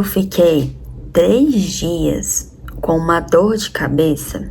Eu fiquei 3 dias com uma dor de cabeça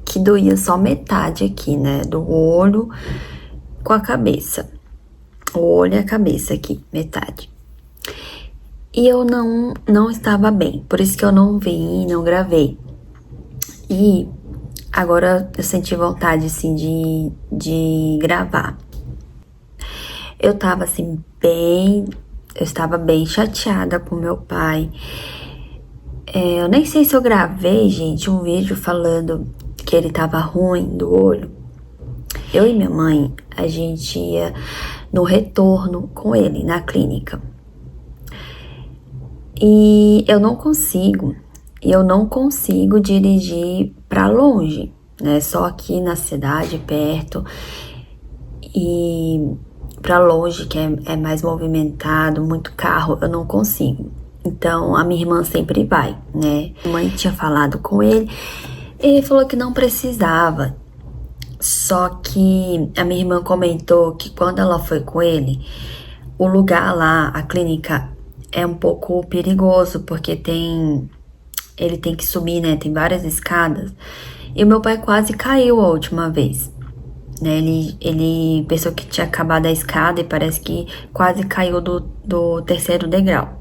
que doía só metade aqui, né? Do olho com a cabeça. O olho e a cabeça aqui, metade. E eu não estava bem, por isso que eu não vim, não gravei. E agora eu senti vontade, assim, de gravar. Eu tava, assim, eu estava bem chateada com meu pai. Eu nem sei se eu gravei, gente, um vídeo falando que ele tava ruim do olho. Eu e minha mãe, a gente ia no retorno com ele na clínica. E eu não consigo dirigir pra longe, né? Só aqui na cidade, perto. E pra longe, que é mais movimentado, muito carro, eu não consigo. Então, a minha irmã sempre vai, né? A mãe tinha falado com ele, ele falou que não precisava. Só que a minha irmã comentou que quando ela foi com ele, o lugar lá, a clínica, é um pouco perigoso, porque ele tem que subir, né? Tem várias escadas. E o meu pai quase caiu a última vez, né? Ele pensou que tinha acabado a escada e parece que quase caiu do terceiro degrau.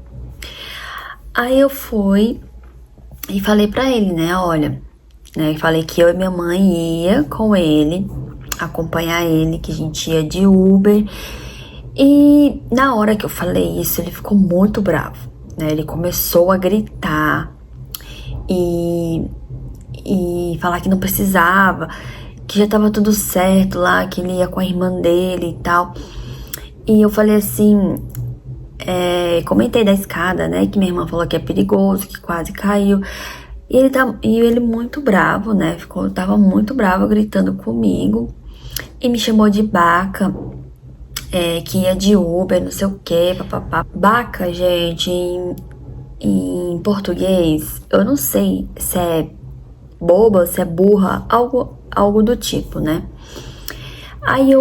Aí eu fui e falei pra ele, né? Olha, né? Falei que eu e minha mãe ia com ele, acompanhar ele, que a gente ia de Uber. E na hora que eu falei isso, ele ficou muito bravo, né? Ele começou a gritar e falar que não precisava, que já tava tudo certo lá, que ele ia com a irmã dele e tal. E eu falei assim, comentei da escada, né? Que minha irmã falou que é perigoso, que quase caiu. E ele muito bravo, né? Tava muito bravo, gritando comigo. E me chamou de baca, que ia de Uber, não sei o que, papapá. Baca, gente, em português, eu não sei se é boba, se é burra, algo do tipo, né? Aí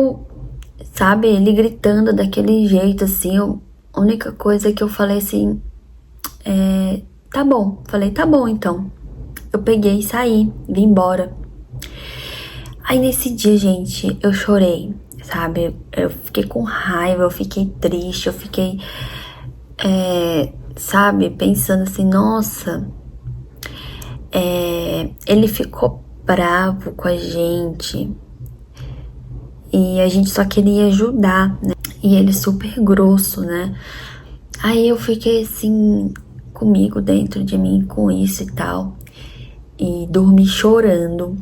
sabe, ele gritando daquele jeito, assim, a única coisa que eu falei assim, tá bom. Falei, tá bom, então. Eu peguei e saí, vim embora. Aí nesse dia, gente, eu chorei, sabe? Eu fiquei com raiva, eu fiquei triste, eu fiquei, sabe, pensando assim, nossa, ele ficou bravo com a gente e a gente só queria ajudar, né? E ele super grosso, né? Aí eu fiquei assim, comigo dentro de mim, com isso e tal, e dormi chorando.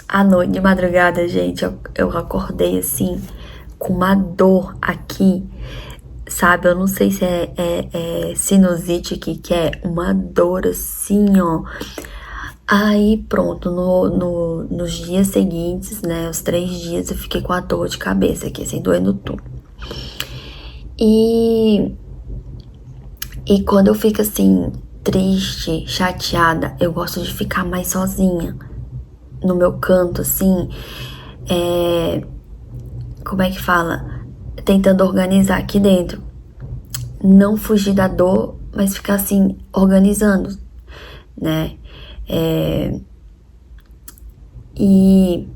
À noite, de madrugada, gente, eu acordei assim, com uma dor aqui, sabe? Eu não sei se é sinusite aqui, que é uma dor assim, ó. Aí pronto, nos dias seguintes, né, os 3 dias, eu fiquei com a dor de cabeça aqui, assim, doendo tudo. E quando eu fico assim, triste, chateada, eu gosto de ficar mais sozinha no meu canto, assim, como é que fala? Tentando organizar aqui dentro. Não fugir da dor, mas ficar assim, organizando, né? E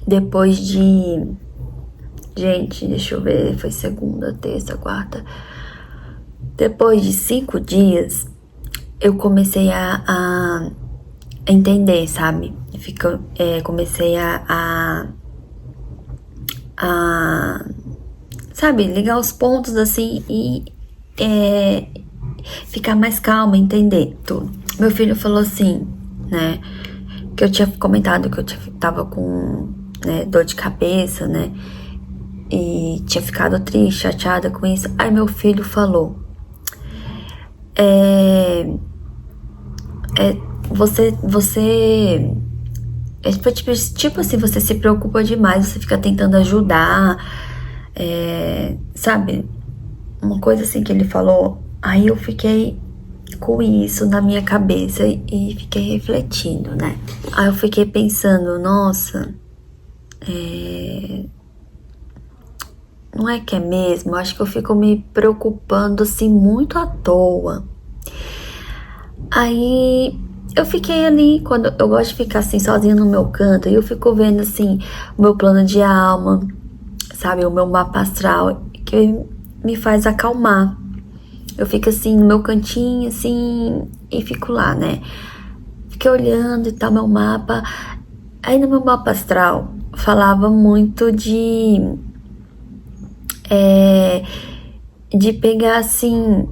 depois de... Gente, deixa eu ver, foi segunda, terça, quarta. Depois de 5 dias, eu comecei a entender, sabe? Comecei sabe, ligar os pontos assim e ficar mais calma, entender tudo. Meu filho falou assim, né? Que eu tinha comentado que tava com, né, dor de cabeça, né? E tinha ficado triste, chateada com isso. Aí meu filho falou, você tipo assim, você se preocupa demais, você fica tentando ajudar, sabe? Uma coisa assim que ele falou. Aí eu fiquei com isso na minha cabeça e fiquei refletindo, né? Aí eu fiquei pensando, nossa, não é que é mesmo? Eu acho que eu fico me preocupando assim muito à toa, Aí eu fiquei ali, quando eu gosto de ficar assim sozinha no meu canto, e eu fico vendo assim o meu plano de alma, sabe, o meu mapa astral, que me faz acalmar. Eu fico assim no meu cantinho, assim, e fico lá, né? Fiquei olhando e tal, meu mapa. Aí no meu mapa astral falava muito é, de pegar assim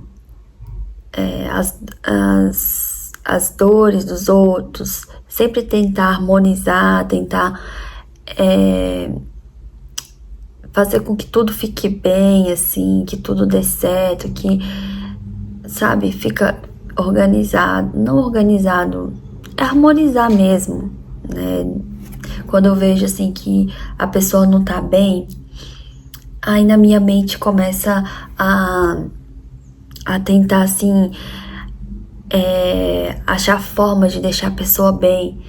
as dores dos outros, sempre tentar harmonizar, tentar é, fazer com que tudo fique bem, assim, que tudo dê certo, que, sabe, fica organizado, não organizado, é harmonizar mesmo, né? Quando eu vejo, assim, que a pessoa não tá bem, aí na minha mente começa a, a tentar, assim, achar forma de deixar a pessoa bem,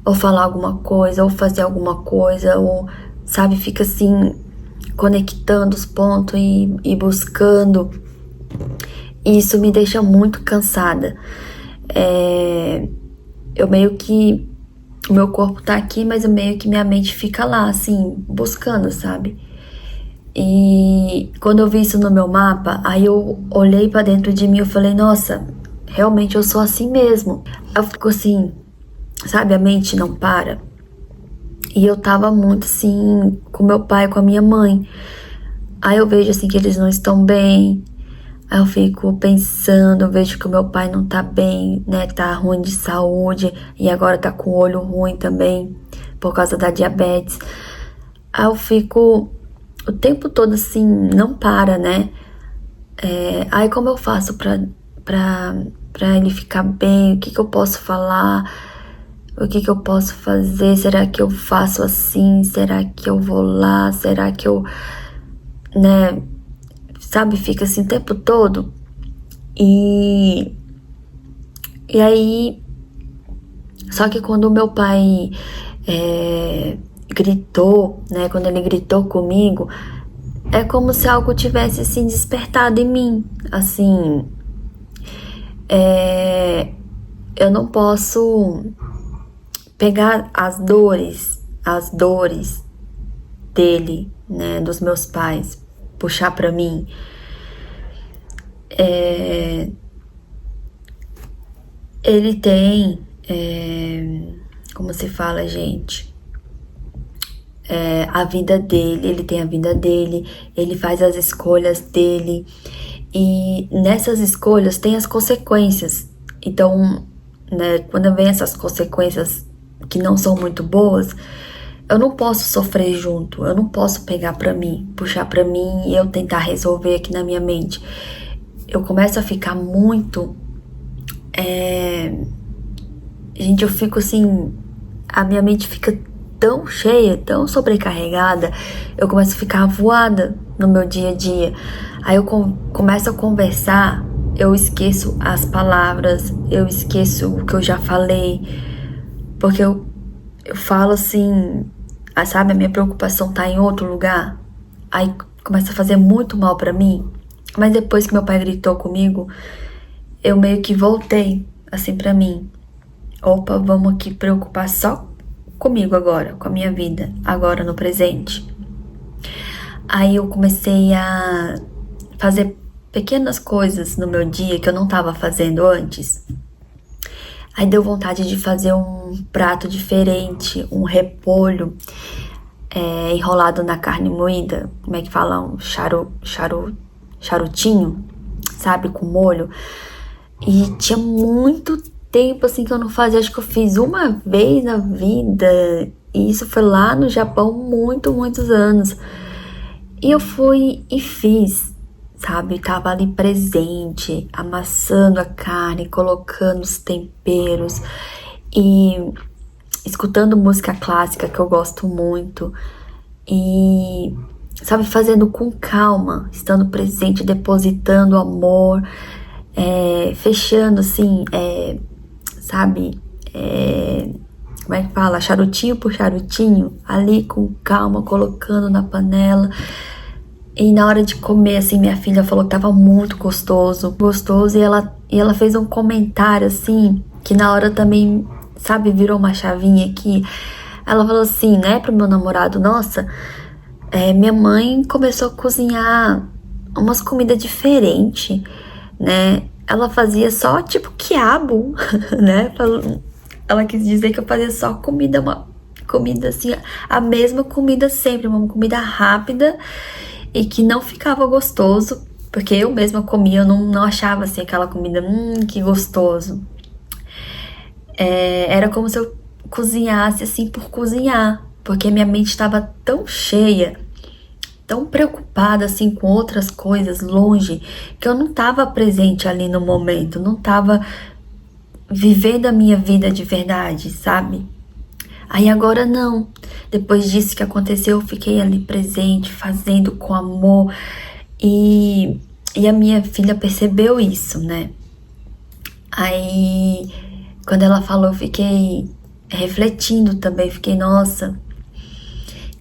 ou falar alguma coisa, ou fazer alguma coisa, ou, sabe, fica assim, conectando os pontos e buscando. E isso me deixa muito cansada. Eu meio que. O meu corpo tá aqui, mas eu meio que minha mente fica lá, assim, buscando, sabe? E quando eu vi isso no meu mapa, aí eu olhei pra dentro de mim e eu falei, nossa, realmente eu sou assim mesmo. Eu fico assim, sabe, a mente não para. E eu tava muito assim, com meu pai, com a minha mãe. Aí eu vejo assim que eles não estão bem. Aí eu fico pensando, eu vejo que o meu pai não tá bem, né? Tá ruim de saúde e agora tá com o olho ruim também por causa da diabetes. Aí eu fico o tempo todo assim, não para, né? Aí como eu faço pra ele ficar bem? O que que eu posso falar? O que que eu posso fazer? Será que eu faço assim? Será que eu vou lá? Será que eu, né? Sabe, fica assim o tempo todo. E, e aí, só que quando o meu pai gritou, né? Quando ele gritou comigo, é como se algo tivesse assim despertado em mim. Assim, eu não posso pegar as dores dele, né? Dos meus pais, puxar pra mim. Ele tem, como se fala, gente? A vida dele, ele tem a vida dele, ele faz as escolhas dele e nessas escolhas tem as consequências. Então, né, quando vem essas consequências que não são muito boas, eu não posso sofrer junto, eu não posso pegar pra mim, puxar pra mim e eu tentar resolver aqui na minha mente. Eu começo a ficar muito, gente, eu fico assim, a minha mente fica tão cheia, tão sobrecarregada, eu começo a ficar voada no meu dia a dia. Aí eu começo a conversar, eu esqueço as palavras, eu esqueço o que eu já falei, porque eu falo assim, sabe, a minha preocupação tá em outro lugar, aí começa a fazer muito mal pra mim. Mas depois que meu pai gritou comigo, eu meio que voltei assim pra mim. Opa, vamos aqui preocupar só comigo agora, com a minha vida, agora no presente. Aí eu comecei a fazer pequenas coisas no meu dia que eu não tava fazendo antes. Aí deu vontade de fazer um prato diferente, um repolho enrolado na carne moída. Como é que fala? Um charutinho, sabe? Com molho. E tinha muito tempo assim que eu não fazia, acho que eu fiz uma vez na vida, e isso foi lá no Japão, muitos anos. E eu fui e fiz, sabe? Tava ali presente, amassando a carne, colocando os temperos e escutando música clássica que eu gosto muito e, sabe, fazendo com calma, estando presente, depositando amor, fechando assim, sabe, como é que fala? Charutinho por charutinho, ali com calma, colocando na panela. E na hora de comer, assim, minha filha falou que tava muito gostoso, gostoso. E ela fez um comentário, assim, que na hora também, sabe, virou uma chavinha aqui. Ela falou assim, né, pro meu namorado, nossa, minha mãe começou a cozinhar umas comidas diferentes, né? Ela fazia só, tipo, quiabo, né? Ela quis dizer que eu fazia só comida, uma comida assim, a mesma comida sempre, uma comida rápida e que não ficava gostoso, porque eu mesma comia, eu não achava assim aquela comida, que gostoso. Era como se eu cozinhasse assim por cozinhar, porque minha mente estava tão cheia, tão preocupada assim com outras coisas longe, que eu não estava presente ali no momento, não estava vivendo a minha vida de verdade, sabe? Aí agora não. Depois disso que aconteceu, eu fiquei ali presente, fazendo com amor. E a minha filha percebeu isso, né? Aí, quando ela falou, eu fiquei refletindo também. Fiquei, nossa,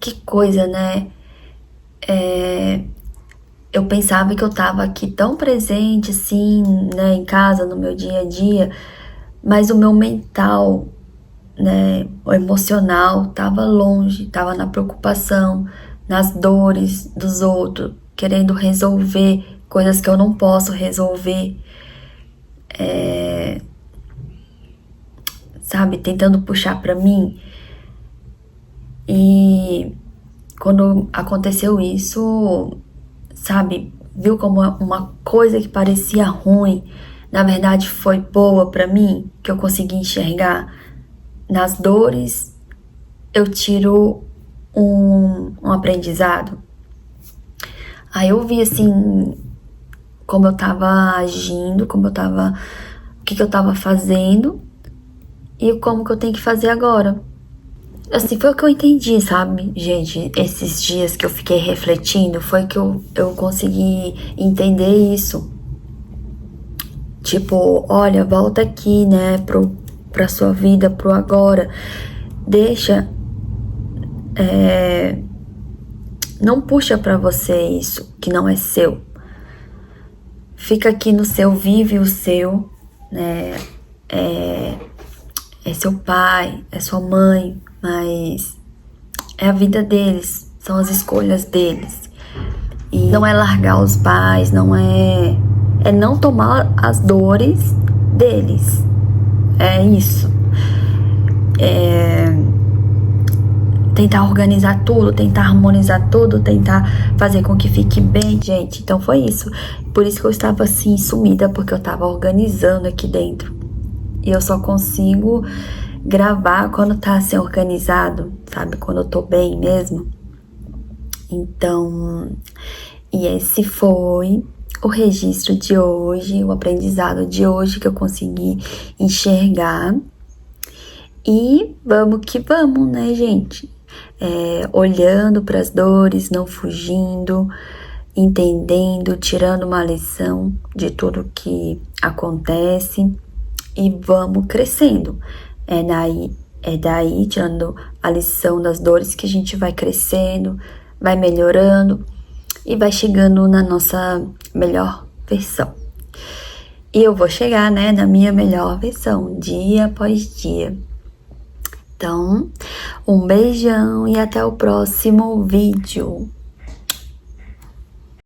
que coisa, né? Eu pensava que eu tava aqui tão presente, assim, né, em casa, no meu dia a dia, mas o meu mental, né, o emocional tava longe, tava na preocupação, nas dores dos outros, querendo resolver coisas que eu não posso resolver, sabe, tentando puxar pra mim. E quando aconteceu isso, sabe, viu como uma coisa que parecia ruim, na verdade foi boa pra mim, que eu consegui enxergar. Nas dores eu tiro um aprendizado. Aí eu vi assim como eu tava agindo, o que eu tava fazendo e como que eu tenho que fazer agora. Assim, foi o que eu entendi, sabe, gente? Esses dias que eu fiquei refletindo, foi que eu consegui entender isso. Tipo, olha, volta aqui, né, pra sua vida, pro agora. Deixa, não puxa pra você isso que não é seu. Fica aqui no seu, vive o seu, né? É seu pai, é sua mãe, mas é a vida deles, são as escolhas deles. E não é largar os pais, não é não tomar as dores deles. É isso. Tentar organizar tudo, tentar harmonizar tudo, tentar fazer com que fique bem, gente. Então foi isso. Por isso que eu estava assim sumida, porque eu estava organizando aqui dentro. E eu só consigo gravar quando tá assim organizado, sabe? Quando eu tô bem mesmo. Então, e esse foi o registro de hoje, o aprendizado de hoje que eu consegui enxergar. E vamos que vamos, né, gente? Olhando para as dores, não fugindo, entendendo, tirando uma lição de tudo que acontece e vamos crescendo. É daí, tirando a lição das dores, que a gente vai crescendo, vai melhorando e vai chegando na nossa melhor versão. E eu vou chegar, né, na minha melhor versão, dia após dia. Então, um beijão e até o próximo vídeo.